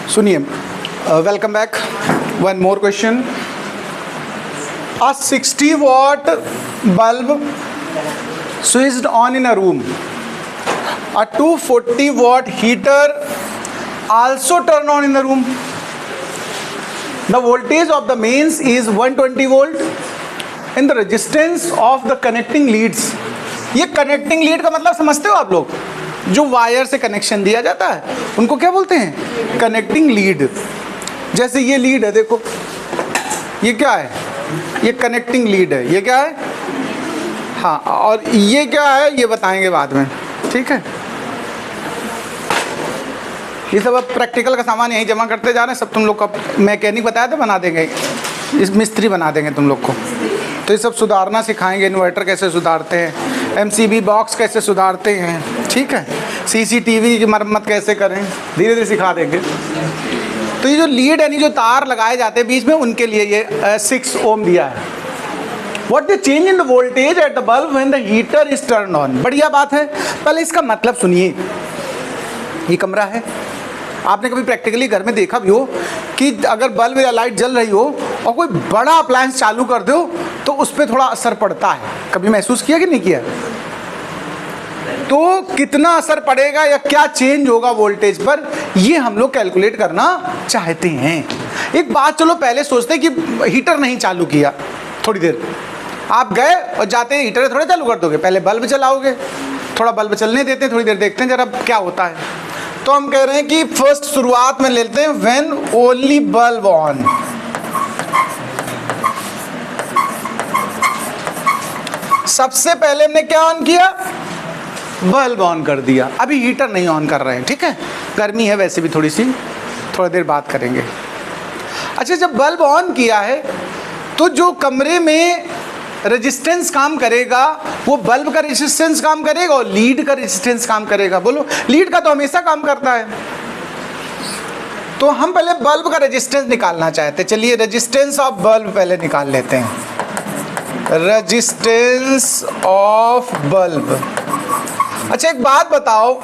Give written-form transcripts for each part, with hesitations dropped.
सुनिए, welcome back. One more question. A 60 watt bulb switched on in a room. A 240 watt heater also turned on in the room. The voltage of the mains is 120 volt and the resistance of the connecting leads. ये connecting lead का मतलब समझते हो आप लोग? जो wire से connection दिया जाता है उनको क्या बोलते हैं? Connecting lead. जैसे ये लीड है, देखो ये क्या है? ये कनेक्टिंग लीड है। ये क्या है? हाँ, और ये क्या है ये बताएंगे बाद में, ठीक है? ये सब अब प्रैक्टिकल का सामान यहीं जमा करते जा रहे हैं सब। तुम लोग का मैकेनिक बताया था, बना देंगे, इस मिस्त्री बना देंगे तुम लोग को। तो ये सब सुधारना सिखाएंगे। इन्वर्टर कैसे सुधारते हैं, एमसीबी बॉक्स कैसे सुधारते हैं, ठीक है? सीसीटीवी की मरम्मत कैसे करें, धीरे धीरे सिखा देंगे। तो ये जो लीड यानी जो तार लगाए जाते हैं बीच में, उनके लिए ये 6 ओम दिया है। What the change in the voltage at the bulb when the heater is turned on? बढ़िया बात है। पहले इसका मतलब सुनिए। ये कमरा है, आपने कभी प्रैक्टिकली घर में देखा भी हो कि अगर बल्ब या लाइट जल रही हो और कोई बड़ा अप्लायंस चालू कर दो तो उस पर थोड़ा असर पड़ता है। कभी महसूस किया कि नहीं किया? तो कितना असर पड़ेगा या क्या चेंज होगा वोल्टेज पर, ये हम लोग कैलकुलेट करना चाहते हैं। एक बात चलो पहले सोचते हैं कि हीटर नहीं चालू किया, थोड़ी देर आप गए और जाते हैं हीटर थोड़ा चालू कर दोगे, पहले बल्ब चलाओगे, थोड़ा बल्ब चलने देते हैं, थोड़ी देर देखते हैं जरा क्या होता है। तो हम कह रहे हैं कि फर्स्ट शुरुआत में लेते हैं व्हेन ओनली बल्ब ऑन। सबसे पहले हमने क्या ऑन किया? बल्ब ऑन कर दिया। अभी हीटर नहीं ऑन कर रहे हैं, ठीक है? गर्मी है वैसे भी थोड़ी सी, थोड़ी देर बात करेंगे। अच्छा, जब बल्ब ऑन किया है तो जो कमरे में रेजिस्टेंस काम करेगा वो बल्ब का रेजिस्टेंस काम करेगा और लीड का रेजिस्टेंस काम करेगा। बोलो, लीड का तो हमेशा काम करता है। तो हम पहले बल्ब का रेजिस्टेंस निकालना चाहते हैं। चलिए रेजिस्टेंस ऑफ बल्ब पहले निकाल लेते हैं। Resistance of bulb. अच्छा, एक बात बताओ,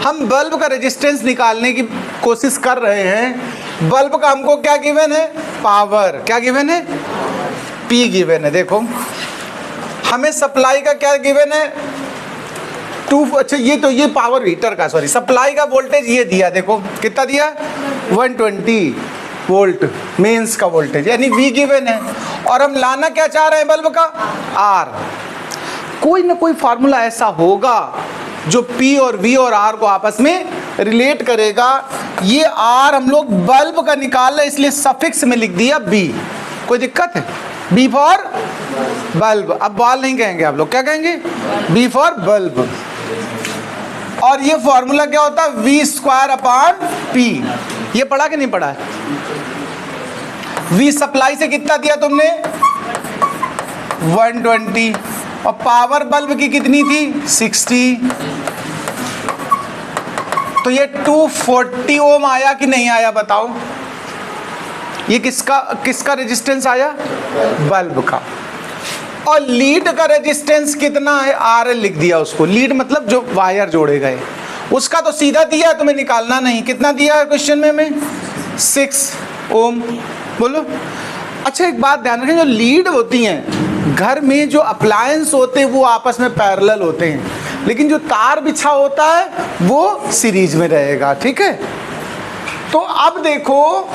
हम बल्ब का रेजिस्टेंस निकालने की कोशिश कर रहे हैं। बल्ब का हमको क्या गिवन है? पावर। क्या गिवन है? P गिवन है। देखो हमें सप्लाई का क्या गिवन है? 2। अच्छा, ये पावर हीटर का, सॉरी, सप्लाई का वोल्टेज ये दिया। देखो कितना दिया? 120 वोल्ट मेंस का वोल्टेज, यानी V गिवन है। और हम लाना क्या चाह रहे हैं बल्ब का? R। कोई ना कोई फार्मूला ऐसा होगा जो P और V और R को आपस में रिलेट करेगा। ये R हम लोग बल्ब का निकाल रहे, इसलिए सफिक्स में लिख दिया B। कोई दिक्कत है? B for bulb. अब बॉल नहीं कहेंगे आप लोग, क्या कहेंगे? B for bulb. और ये फॉर्मूला क्या होता है? V²/P। ये पढ़ा कि नहीं पढ़ा है? V सप्लाई से कितना दिया तुमने? 120। और पावर बल्ब की कितनी थी? 60। तो ये 240 ओम आया कि नहीं आया बताओ? ये किसका रेजिस्टेंस आया? बल्ब का। और लीड का रेजिस्टेंस कितना है? RL लिख दिया उसको। लीड मतलब जो वायर जोड़े गए, उसका तो सीधा दिया, तुम्हें निकालना नहीं। कितना दिया है क्वेश्चन में हमें? 6 ओम। बोलो। अच्छा, एक बात ध्यान रखें, जो लीड होती हैं घर में, जो अप्लायंस होते हैं वो आपस में पैरेलल होते हैं, लेकिन जो तार बिछा होता है वो सीरीज में रहेगा, ठीक है? तो अब देखो,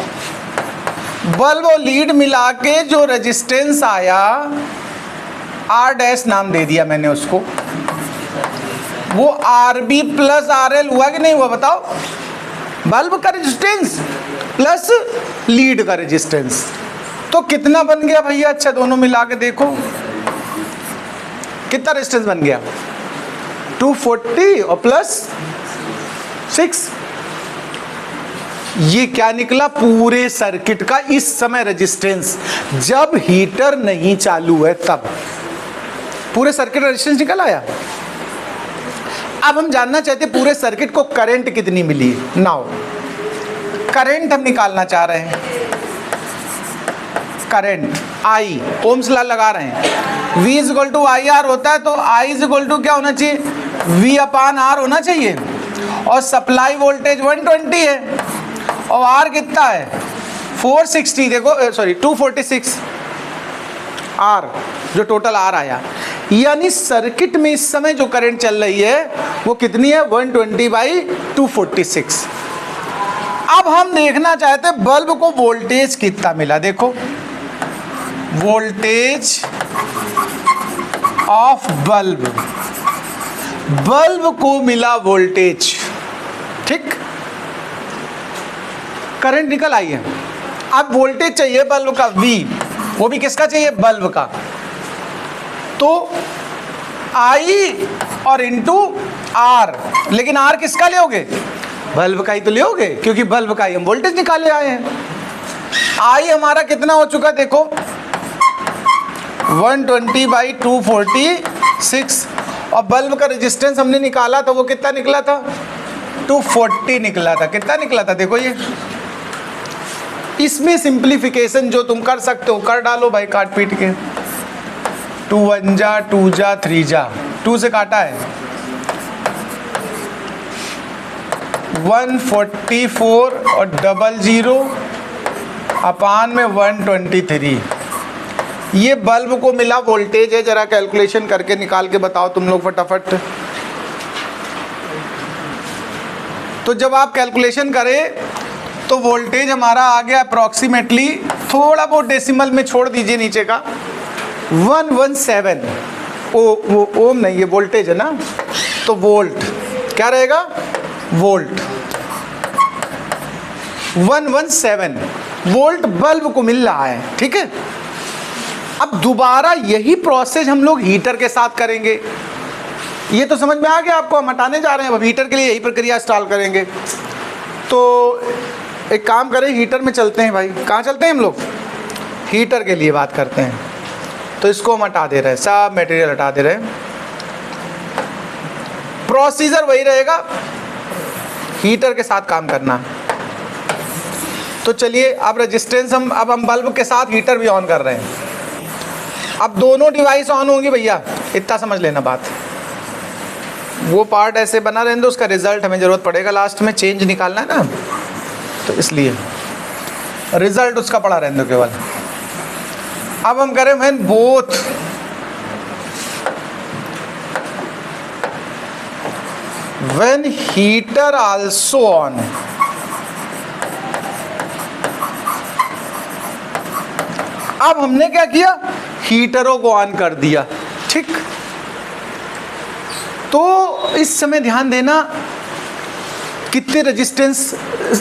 बल्ब और लीड मिला के जो रेजिस्टेंस आया, R' नाम दे दिया मैंने उसको, वो RB प्लस RL हुआ कि नहीं हुआ बताओ? बल्ब का रेजिस्टेंस प्लस लीड का रेजिस्टेंस। तो कितना बन गया भैया? अच्छा, दोनों मिला के देखो कितना रेजिस्टेंस बन गया? 240 और प्लस 6। ये क्या निकला? पूरे सर्किट का इस समय रेजिस्टेंस, जब हीटर नहीं चालू है तब पूरे सर्किट रेजिस्टेंस निकल आया। अब हम जानना चाहते हैं पूरे सर्किट को करंट कितनी मिली। नाउ करंट हम निकालना चाह रहे हैं। करंट I, ओम्स लॉ लगा रहे हैं। V = IR होता है, तो I = क्या होना चाहिए? V/R होना चाहिए। और सप्लाई वोल्टेज 120 है और आर कितना है 460, देखो सॉरी 246 आर, जो टोटल आर आया। यानी सर्किट में इस समय जो करंट चल रही है वो कितनी है 120/246। अब हम देखना चाहते हैं बल्ब को वोल्टेज कितना मिला। देखो वोल्टेज ऑफ बल्ब, बल्ब को मिला वोल्टेज, ठीक, करंट निकल आई है। अब वोल्टेज चाहिए बल्ब का V, वो भी किसका चाहिए बल्ब का, तो I और इंटू R, लेकिन R किसका लोगे बल्ब का ही तो लोगे, क्योंकि बल्ब का ही हम वोल्टेज निकाले आए हैं। I हमारा कितना हो चुका देखो 120/246, और बल्ब का रेजिस्टेंस हमने निकाला तो वो कितना निकला था 240 निकला था। कितना निकला था देखो ये। इसमें सिंप्लीफिकेशन जो तुम कर सकते हो कर डालो भाई, काट पीट के। 2 1 जा 2 जा 3 जा, 2 से काटा है 144 और 00 अपान में 123। ये बल्ब को मिला वोल्टेज है। जरा कैलकुलेशन करके निकाल के बताओ तुम लोग फटाफट। तो जब आप कैलकुलेशन करें तो वोल्टेज हमारा आ गया अप्रॉक्सीमेटली, थोड़ा बहुत डेसिमल में छोड़ दीजिए नीचे का, 117 वो ओम नहीं, ये वोल्टेज है ना, तो वोल्ट क्या रहेगा वोल्ट 117 वोल्ट बल्ब को मिल रहा है, ठीक है। अब दोबारा यही प्रोसेस हम लोग हीटर के साथ करेंगे। ये तो समझ में आ गया आपको, हम हटाने जा रहे हैं अब हीटर के लिए यही प्रक्रिया इंस्टॉल करेंगे। तो एक काम करें, हीटर में चलते हैं भाई। कहाँ चलते हैं हम लोग, हीटर के लिए बात करते हैं। तो इसको हम हटा दे रहे हैं, सब मटेरियल हटा दे रहे हैं। प्रोसीजर वही रहेगा, हीटर के साथ काम करना। तो चलिए अब रेजिस्टेंस अब हम बल्ब के साथ हीटर भी ऑन कर रहे हैं। अब दोनों डिवाइस ऑन होंगी भैया, इतना समझ लेना बात। वो पार्ट ऐसे बना रहने दो, उसका रिजल्ट हमें ज़रूरत पड़ेगा लास्ट में, चेंज निकालना है ना, तो इसलिए रिजल्ट उसका पड़ा रहने दो केवल। अब हम करें when both when heater also on, अब हमने क्या किया हीटरों को ऑन कर दिया, ठीक। तो इस समय ध्यान देना कितने रेजिस्टेंस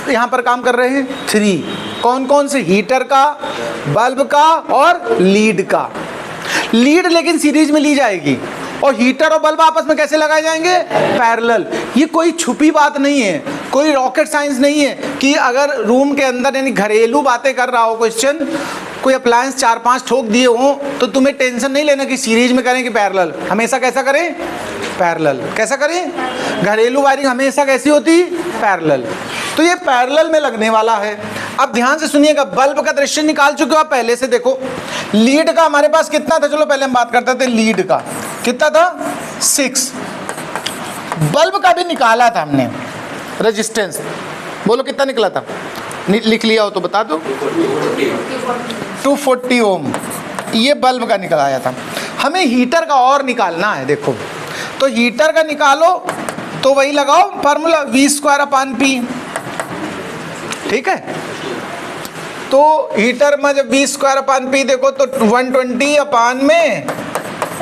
यहाँ पर काम कर रहे हैं 3। कौन कौन से, हीटर का, बल्ब का और लीड का। लीड लेकिन सीरीज में ली जाएगी और हीटर और बल्ब आपस में कैसे लगाए जाएंगे पैरेलल। ये कोई छुपी बात नहीं है, कोई रॉकेट साइंस नहीं है कि अगर रूम के अंदर यानी घरेलू बातें कर रहा हो क्वेश्चन, कोई अप्लायंस 4-5 ठोक दिए हों तो तुम्हें टेंशन नहीं लेना कि सीरीज में करें कि पैरेलल। हमेशा कैसा करें पैरेलल। कैसा करें, घरेलू वायरिंग हमेशा कैसी होती पैरेलल। तो ये पैरेलल में लगने वाला है। अब ध्यान से सुनिएगा, बल्ब का दृश्य निकाल चुके हो आप पहले से। देखो लीड का हमारे पास कितना था, चलो पहले हम बात करते थे लीड का कितना था 6। बल्ब का भी निकाला था हमने रेजिस्टेंस, बोलो कितना निकला था, लिख लिया हो तो बता दो 240 ओम। ये बल्ब का निकल आया था। हमें हीटर का और निकालना है। देखो तो हीटर का निकालो तो वही लगाओ फार्मूला V²/P, ठीक है। तो हीटर में जब V²/P देखो तो 120 अपान में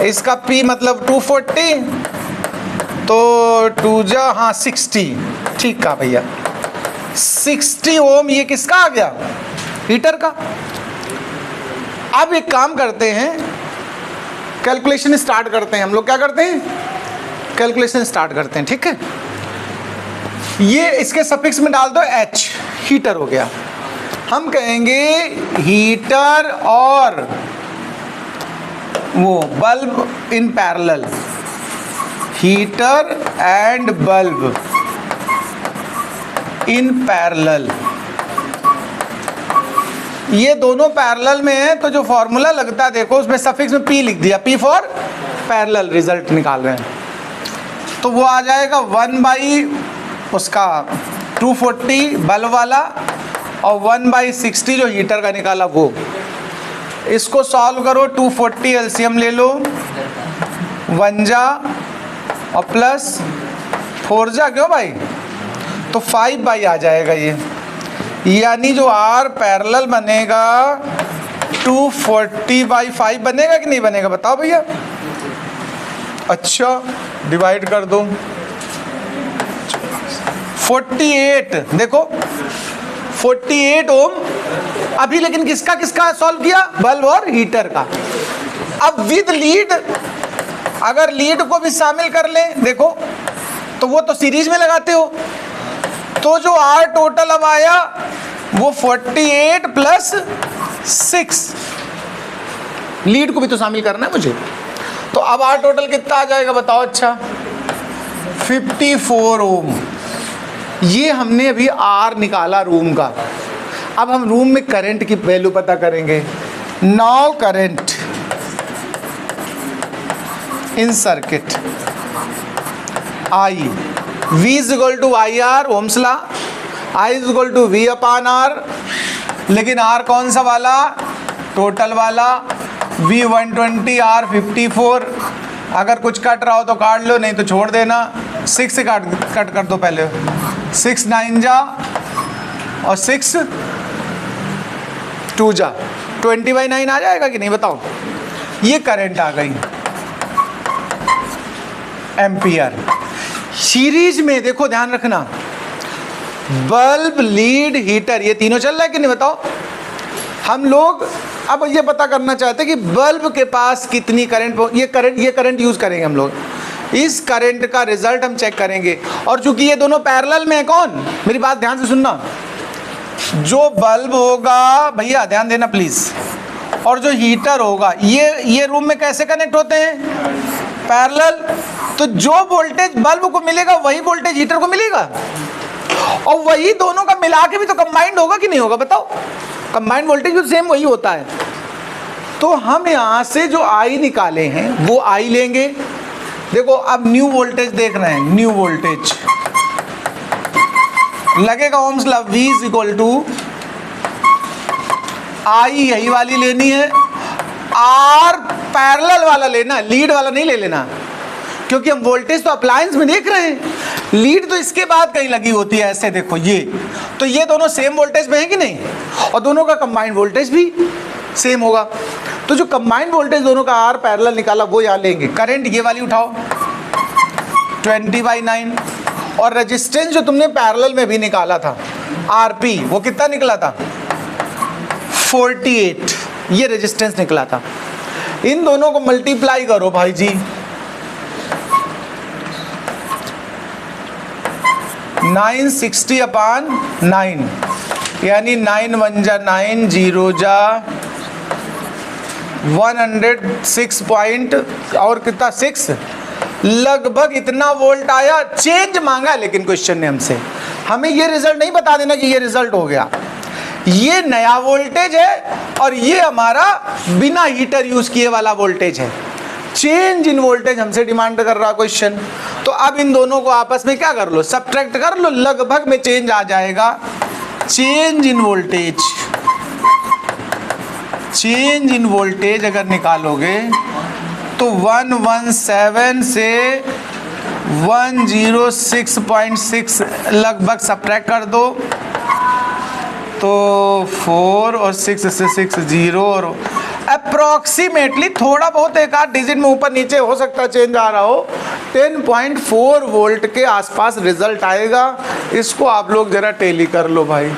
इसका P मतलब 240, तो 2 जा हाँ 60, ठीक कहा भैया 60 ओम। ये किसका आ गया हीटर का। अब एक काम करते हैं, कैलकुलेशन स्टार्ट करते हैं हम लोग। क्या करते हैं कैलकुलेशन स्टार्ट करते हैं, ठीक है। ये इसके सफिक्स में डाल दो H, हीटर हो गया। हम कहेंगे हीटर और वो bulb in parallel, heater and bulb in parallel. ये दोनों पैरेलल में है तो जो फॉर्मूला लगता है देखो उसमें सफिक्स में P लिख दिया, P फॉर पैरेलल। रिजल्ट निकाल रहे हैं तो वो आ जाएगा 1 बाई उसका 240 बल्ब वाला और 1/60 जो हीटर का निकाला वो। इसको सॉल्व करो, 240 एलसीएम ले लो, 1 जा और प्लस 4 जा, क्यों भाई, तो 5 आ जाएगा ये। यानी जो R पैरेलल बनेगा 240/5 बनेगा कि नहीं बनेगा, बताओ भैया। अच्छा डिवाइड कर दो, 48, देखो 48 ओम। अभी लेकिन किसका किसका सॉल्व किया, बल्ब और हीटर का। अब विद लीड, अगर लीड को भी शामिल कर लें, देखो तो वो तो सीरीज में लगाते हो, तो जो R टोटल अब आया वो 48 प्लस 6, लीड को भी तो शामिल करना है मुझे, तो अब R टोटल कितना आ जाएगा बताओ। अच्छा 54 ओम। ये हमने अभी R निकाला रूम का। अब हम रूम में करंट की वैल्यू पता करेंगे। Now current in circuit I, V is equal to IR, Ohm's law, I is equal to V upon R, लेकिन R कौन सा वाला, टोटल वाला, V 120, R 54। अगर कुछ कट रहा हो तो काट लो, नहीं तो छोड़ देना। 6 से कट कर दो पहले, 6 9 जा और 6 2 जा, 20/9 आ जाएगा कि नहीं बताओ। ये करंट आ गई एम्पियर। सीरीज में देखो ध्यान रखना, बल्ब, लीड, हीटर, ये तीनों चल रहा है कि नहीं बताओ। हम लोग अब ये पता करना चाहते हैं कि बल्ब के पास कितनी करंट, ये करंट यूज करेंगे हम लोग। इस करंट का रिजल्ट हम चेक करेंगे, और चूंकि ये दोनों पैरेलल में है, कौन, मेरी बात ध्यान से सुनना, जो बल्ब होगा, भैया ध्यान देना प्लीज, और जो हीटर होगा, ये रूम में कैसे कनेक्ट होते हैं, पैरेलल। तो जो वोल्टेज बल्ब को मिलेगा वही वोल्टेज हीटर को मिलेगा, और वही दोनों का मिला के भी तो कंबाइंड होगा कि नहीं होगा बताओ। कंबाइंड वोल्टेज भी सेम वही होता है। तो हम यहाँ से जो I निकाले हैं वो I लेंगे। देखो अब न्यू वोल्टेज देख रहे हैं, न्यू वोल्टेज लगेगा Ohm's law, V is equal to I, यही वाली लेनी है, R पैरेलल वाला लेना, लीड वाला नहीं ले लेना, क्योंकि हम वोल्टेज तो अप्लायंस में देख रहे हैं, लीड तो इसके बाद कहीं लगी होती है। ऐसे देखो ये, तो ये दोनों सेम वोल्टेज में है कि नहीं, और दोनों का कंबाइंड वोल्टेज भी सेम होगा। तो जो कंबाइंड वोल्टेज दोनों का R पैरेलल निकाला वो यहाँ लेंगे। करंट ये वाली उठाओ 20/9, और रेजिस्टेंस जो तुमने पैरेलल में भी निकाला था RP, वो कितना निकला था 48, ये रेजिस्टेंस निकला था। इन दोनों को मल्टीप्लाई करो भाई जी, 960/9, यानी 9 1 जा 9, 0 जा 106 पॉइंट और कितना 6, लगभग इतना वोल्ट आया। चेंज मांगा लेकिन क्वेश्चन ने हमसे, हमें ये रिजल्ट नहीं बता देना कि ये रिजल्ट हो गया। ये नया वोल्टेज है और ये हमारा बिना हीटर यूज किए वाला वोल्टेज है। चेंज इन वोल्टेज हमसे डिमांड कर रहा क्वेश्चन। तो अब इन दोनों को आपस में क्या कर लो, सब्ट्रैक्ट कर लो, लगभग में चेंज आ जाएगा। Change in voltage, change in voltage अगर निकालोगे तो 117 से 106.6 लगभग सब्ट्रैक्ट कर दो तो 4 और 6 से 6 0, और अप्रॉक्सीमेटली थोड़ा बहुत एक आध डिजिट में ऊपर नीचे हो सकता है चेंज आ रहा हो, 10.4 वोल्ट के आसपास रिजल्ट आएगा। इसको आप लोग जरा टेली कर लो भाई।